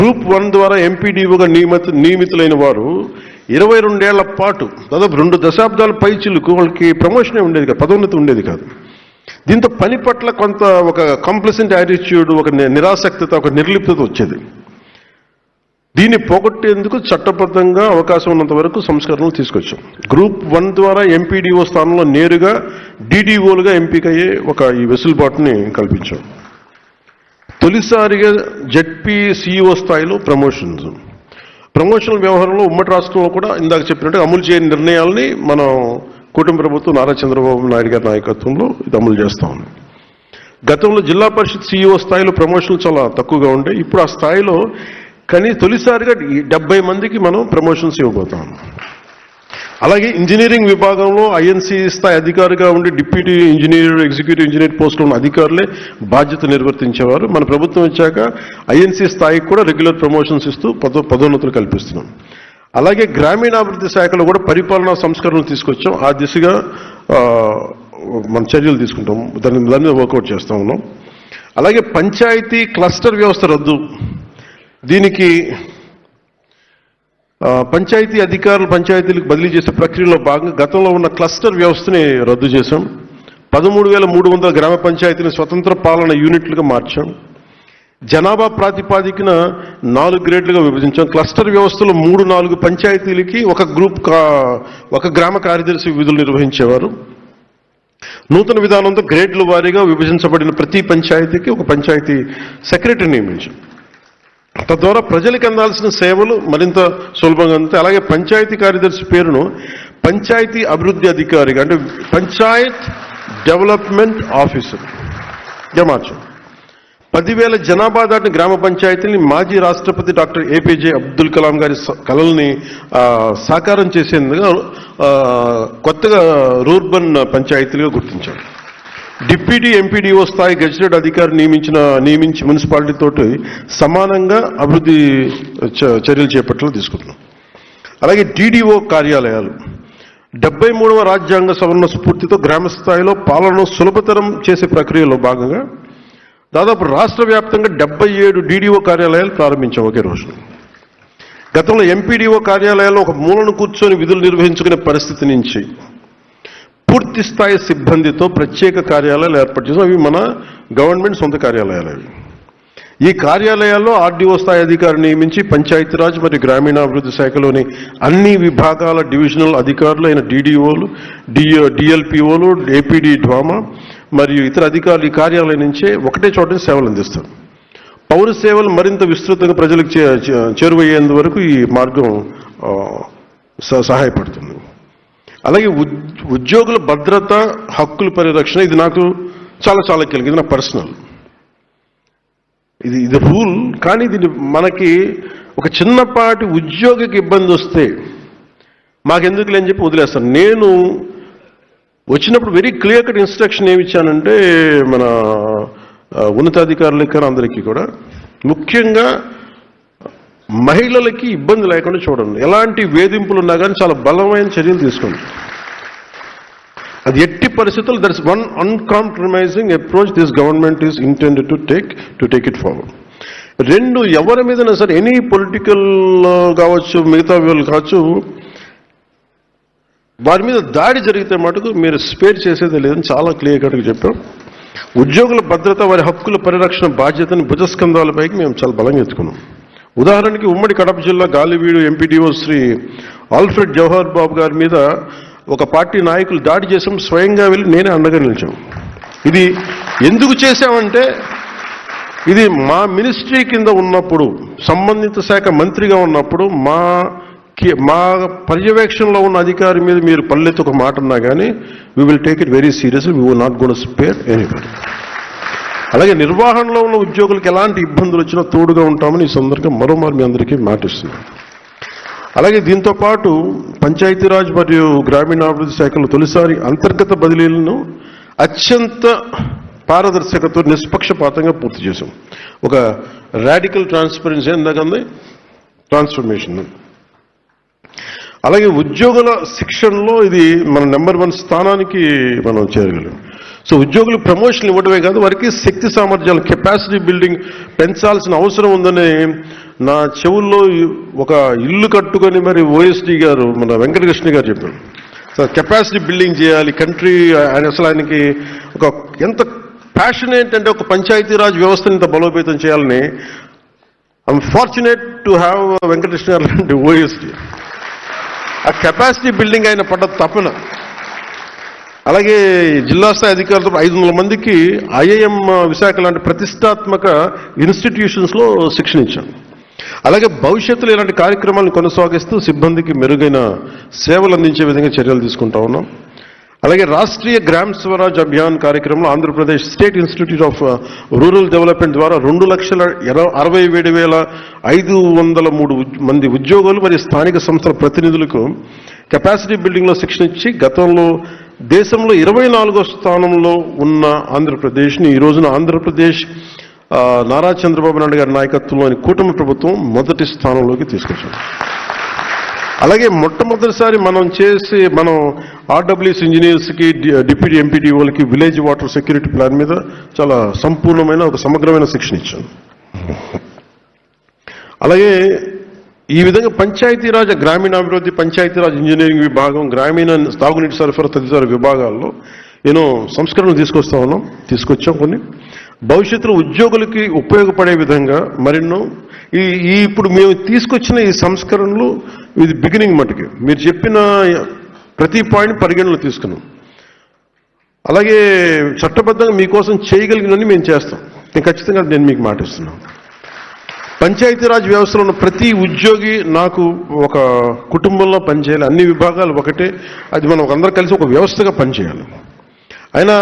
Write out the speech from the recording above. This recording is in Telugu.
గ్రూప్ 1 ద్వారా ఎంపీడీఓగా నియమితులైన వారు 22 ఏళ్ల పాటు దాదాపు 2 దశాబ్దాల పైచిలకు వాళ్ళకి ప్రమోషనే ఉండేది కాదు, పదోన్నతి ఉండేది కాదు. దీంతో పని పట్ల కొంత ఒక కంప్లసెంట్ యాటిట్యూడ్, ఒక నిరాసక్తత, ఒక నిర్లిప్తత వచ్చేది. దీన్ని పోగొట్టేందుకు చట్టబద్ధంగా అవకాశం ఉన్నంత వరకు సంస్కరణలు తీసుకొచ్చాం. గ్రూప్ 1 ద్వారా ఎంపీడీఓ స్థానంలో నేరుగా డీడీఓలుగా ఎంపికయ్యే ఈ వెసులుబాటుని కల్పించాం. తొలిసారిగా జెడ్పీ సిఇఓ స్థాయిలో ప్రమోషనల్ వ్యవహారంలో ఉమ్మడి రాష్ట్రంలో కూడా ఇందాక చెప్పినట్టు అమలు చేయని నిర్ణయాలని మనం కూటమి ప్రభుత్వం నారా చంద్రబాబు నాయుడు గారి నాయకత్వంలో ఇది అమలు చేస్తా ఉంది. గతంలో జిల్లా పరిషత్ సిఇఓ స్థాయిలో ప్రమోషన్లు చాలా తక్కువగా ఉండే. ఇప్పుడు ఆ స్థాయిలో తొలిసారిగా 70 మందికి మనం ప్రమోషన్స్ ఇవ్వబోతాం. అలాగే ఇంజనీరింగ్ విభాగంలో ఐఎన్సీ స్థాయి అధికారిగా ఉండి డిప్యూటీ ఇంజనీర్, ఎగ్జిక్యూటివ్ ఇంజనీర్ పోస్టులో ఉన్న అధికారులే బాధ్యత నిర్వర్తించేవారు. మన ప్రభుత్వం వచ్చాక ఐఎన్సీ స్థాయికి కూడా రెగ్యులర్ ప్రమోషన్స్ ఇస్తూ పదోన్నతులు కల్పిస్తున్నాం. అలాగే గ్రామీణాభివృద్ధి శాఖలో కూడా పరిపాలనా సంస్కరణలు తీసుకొచ్చాం. ఆ దిశగా మన చర్యలు తీసుకుంటాం, దాన్ని వర్కౌట్ చేస్తూ ఉన్నాం. అలాగే పంచాయతీ క్లస్టర్ వ్యవస్థ రద్దు, దీనికి పంచాయతీ అధికారులు పంచాయతీలకు బదిలీ చేసే ప్రక్రియలో భాగంగా గతంలో ఉన్న క్లస్టర్ వ్యవస్థని రద్దు చేశాం. 13,300 గ్రామ పంచాయతీని స్వతంత్ర పాలన యూనిట్లుగా మార్చాం. జనాభా ప్రాతిపాదికన 4 గ్రేడ్లుగా విభజించాం. క్లస్టర్ వ్యవస్థలో 3-4 పంచాయతీలకి ఒక గ్రామ కార్యదర్శి విధులు నిర్వహించేవారు. నూతన విధానంతో గ్రేడ్ల వారీగా విభజించబడిన ప్రతి పంచాయతీకి ఒక పంచాయతీ సెక్రటరీ నియమించాం. తద్వారా ప్రజలకు అందాల్సిన సేవలు మరింత సులభంగా ఉంటాయి. అలాగే పంచాయతీ కార్యదర్శి పేరును పంచాయతీ అభివృద్ధి అధికారిగా, అంటే పంచాయత్ డెవలప్మెంట్ ఆఫీసర్గా మార్చాం. 10,000 జనాభా దాటిన గ్రామ పంచాయతీని మాజీ రాష్ట్రపతి డాక్టర్ ఏపీజే అబ్దుల్ కలాం గారి కలల్ని సాకారం చేసేందుకు కొత్తగా రూర్బన్ పంచాయతీలుగా గుర్తించాం. డిప్యూటీ ఎంపీడీఓ స్థాయి గెజిటెడ్ అధికారి నియమించి మున్సిపాలిటీతోటి సమానంగా అభివృద్ధి చర్యలు చేపట్టలు తీసుకుంటున్నాం. అలాగే డీడీఓ కార్యాలయాలు 73వ రాజ్యాంగ సవరణ స్ఫూర్తితో గ్రామ స్థాయిలో పాలనను సులభతరం చేసే ప్రక్రియలో భాగంగా దాదాపు రాష్ట్ర వ్యాప్తంగా 77 డీడీఓ కార్యాలయాలు ప్రారంభించాం ఒకే రోజు. గతంలో ఎంపీడీఓ కార్యాలయాల్లో ఒక మూలను కూర్చొని విధులు నిర్వహించుకునే పరిస్థితి నుంచి పూర్తి స్థాయి సిబ్బందితో ప్రత్యేక కార్యాలయాలు ఏర్పాటు చేసాం. అవి మన గవర్నమెంట్ సొంత కార్యాలయాలు. అవి ఈ కార్యాలయాల్లో ఆర్డీఓ స్థాయి అధికారిని నియమించి పంచాయతీరాజ్ మరియు గ్రామీణాభివృద్ధి శాఖలోని అన్ని విభాగాల డివిజనల్ అధికారులు అయిన డీడీఓలు, డిఎల్పిఓలు, ఏపీడీ డ్వామా మరియు ఇతర అధికారులు ఈ కార్యాలయం నుంచే ఒకటే చోట సేవలు అందిస్తారు. పౌర సేవలు మరింత విస్తృతంగా ప్రజలకు చేరువయ్యేందువరకు ఈ మార్గం సహాయపడుతుంది. అలాగే ఉద్యోగుల భద్రత, హక్కుల పరిరక్షణ, ఇది నాకు చాలా కీలకం. ఇది నా పర్సనల్, ఇది రూల్. కానీ దీన్ని మనకి ఒక చిన్నపాటి ఉద్యోగికి ఇబ్బంది వస్తే మాకెందుకు లేని చెప్పి వదిలేస్తాను. నేను వచ్చినప్పుడు వెరీ క్లియర్ కట్ ఇన్స్ట్రక్షన్ ఏమి ఇచ్చానంటే మన ఉన్నతాధికారులకి కానీ అందరికీ కూడా, ముఖ్యంగా మహిళలకి ఇబ్బంది లేకుండా చూడండి. ఎలాంటి వేధింపులు ఉన్నా కానీ చాలా బలమైన చర్యలు తీసుకోండి. అది ఎట్టి పరిస్థితుల్లో that is one uncompromising approach this government is intended to take it forward. 2, ఎవరి మీదైనా సరే ఎనీ పొలిటికల్ కావచ్చు, మిగతా వాళ్ళు కావచ్చు, వారి మీద దాడి జరిగితే మటుకు మీరు స్పేర్ చేసేది లేదని చాలా క్లియర్ కట్గా చెప్పాం. ఉద్యోగుల భద్రత, వారి హక్కుల పరిరక్షణ బాధ్యతను భుజస్కంధాలపైకి మేము చాలా బలంగా ఎత్తుకున్నాం. ఉదాహరణకి ఉమ్మడి కడప జిల్లా గాలివీడు ఎంపీడీఓ శ్రీ ఆల్ఫ్రెడ్ జవహర్ బాబు గారి మీద ఒక పార్టీ నాయకులు దాడి చేసాం. స్వయంగా వెళ్ళి నేనే అండగా నిలిచాం. ఇది ఎందుకు చేశామంటే, ఇది మా మినిస్ట్రీ కింద ఉన్నప్పుడు, సంబంధిత శాఖ మంత్రిగా ఉన్నప్పుడు మా పర్యవేక్షణలో ఉన్న అధికారి మీద మీరు పల్లెత్తి ఒక మాట ఉన్నా కానీ we will take it very seriously, we will not gonna to spare anybody. అలాగే నిర్వహణలో ఉన్న ఉద్యోగులకు ఎలాంటి ఇబ్బందులు వచ్చినా తోడుగా ఉంటామని ఈ సందర్భంగా మరోమారు మీ అందరికీ మాటిస్తున్నాం. అలాగే దీంతో పాటు పంచాయతీరాజ్ మరియు గ్రామీణాభివృద్ధి శాఖలో తొలిసారి అంతర్గత బదిలీలను అత్యంత పారదర్శకతో నిష్పక్షపాతంగా పూర్తి చేశాం. ఒక రాడికల్ ట్రాన్స్పరెన్సీ ఎందాకంది ట్రాన్స్ఫర్మేషన్. అలాగే ఉద్యోగుల శిక్షణలో ఇది మన నెంబర్ 1 స్థానానికి మనం చేరగలం. సో ఉద్యోగులకు ప్రమోషన్లు ఇవ్వడమే కాదు, వారికి శక్తి సామర్థ్యాలు, కెపాసిటీ బిల్డింగ్ పెంచాల్సిన అవసరం ఉందని నా చెవుల్లో ఒక ఇల్లు కట్టుకొని మరి ఓఎస్డి గారు మన వెంకటకృష్ణ గారు చెప్పారు, సార్ కెపాసిటీ బిల్డింగ్ చేయాలి కంట్రీ. అసలు ఆయనకి ఒక ఎంత ప్యాషన్ ఏంటంటే ఒక పంచాయతీరాజ్ వ్యవస్థను ఇంత బలోపేతం చేయాలని. I'm fortunate to have Venkatakrishna గారు లాంటి ఓఎస్డి. ఆ కెపాసిటీ బిల్డింగ్ ఆయన పడ్డ తపన. అలాగే జిల్లా స్థాయి అధికారులతో 500 మందికి ఐఐఎం విశాఖ లాంటి ప్రతిష్టాత్మక ఇన్స్టిట్యూషన్స్లో శిక్షణ ఇచ్చాను. అలాగే భవిష్యత్తులో ఇలాంటి కార్యక్రమాలను కొనసాగిస్తూ సిబ్బందికి మెరుగైన సేవలు అందించే విధంగా చర్యలు తీసుకుంటా ఉన్నాం. అలాగే రాష్ట్రీయ గ్రామ స్వరాజ్ అభియాన్ కార్యక్రమంలో Andhra Pradesh state institute of rural development ద్వారా 2,67,503 మంది ఉద్యోగులు మరియు స్థానిక సంస్థల ప్రతినిధులకు కెపాసిటీ బిల్డింగ్లో శిక్షణ ఇచ్చి గతంలో దేశంలో 24వ స్థానంలో ఉన్న ఆంధ్రప్రదేశ్ని ఈ రోజున ఆంధ్రప్రదేశ్ నారా చంద్రబాబు నాయుడు గారి నాయకత్వంలోని కూటమి ప్రభుత్వం మొదటి స్థానంలోకి తీసుకొచ్చారు. అలాగే మొట్టమొదటిసారి మనం ఆర్డబ్ల్యూఎస్ ఇంజనీర్స్కి, డిప్యూటీ ఎంపీడీఓలకి విలేజ్ వాటర్ సెక్యూరిటీ ప్లాన్ మీద చాలా సంపూర్ణమైన ఒక సమగ్రమైన శిక్షణ ఇచ్చాను. అలాగే ఈ విధంగా పంచాయతీరాజ్, గ్రామీణాభివృద్ధి, పంచాయతీరాజ్ ఇంజనీరింగ్ విభాగం, గ్రామీణ తాగునీటి సరఫరా తదితర విభాగాల్లో ఎన్నో సంస్కరణలు తీసుకొచ్చాం. కొన్ని భవిష్యత్తులో ఉద్యోగులకి ఉపయోగపడే విధంగా మరెన్నో ఇప్పుడు మేము తీసుకొచ్చిన ఈ సంస్కరణలు ఇది బిగినింగ్ మటుకి. మీరు చెప్పిన ప్రతి పాయింట్ పరిగణలో తీసుకున్నాం. అలాగే చట్టబద్ధంగా మీకోసం చేయగలిగినవన్నీ మేము చేస్తాం. ఖచ్చితంగా నేను మీకు మాట ఇస్తున్నాను. పంచాయతీరాజ్ వ్యవస్థలో ఉన్న ప్రతి ఉద్యోగి నాకు ఒక కుటుంబంలో పనిచేయాలి. అన్ని విభాగాలు ఒకటే, అది మనం అందరం కలిసి ఒక వ్యవస్థగా పనిచేయాలి. అయినా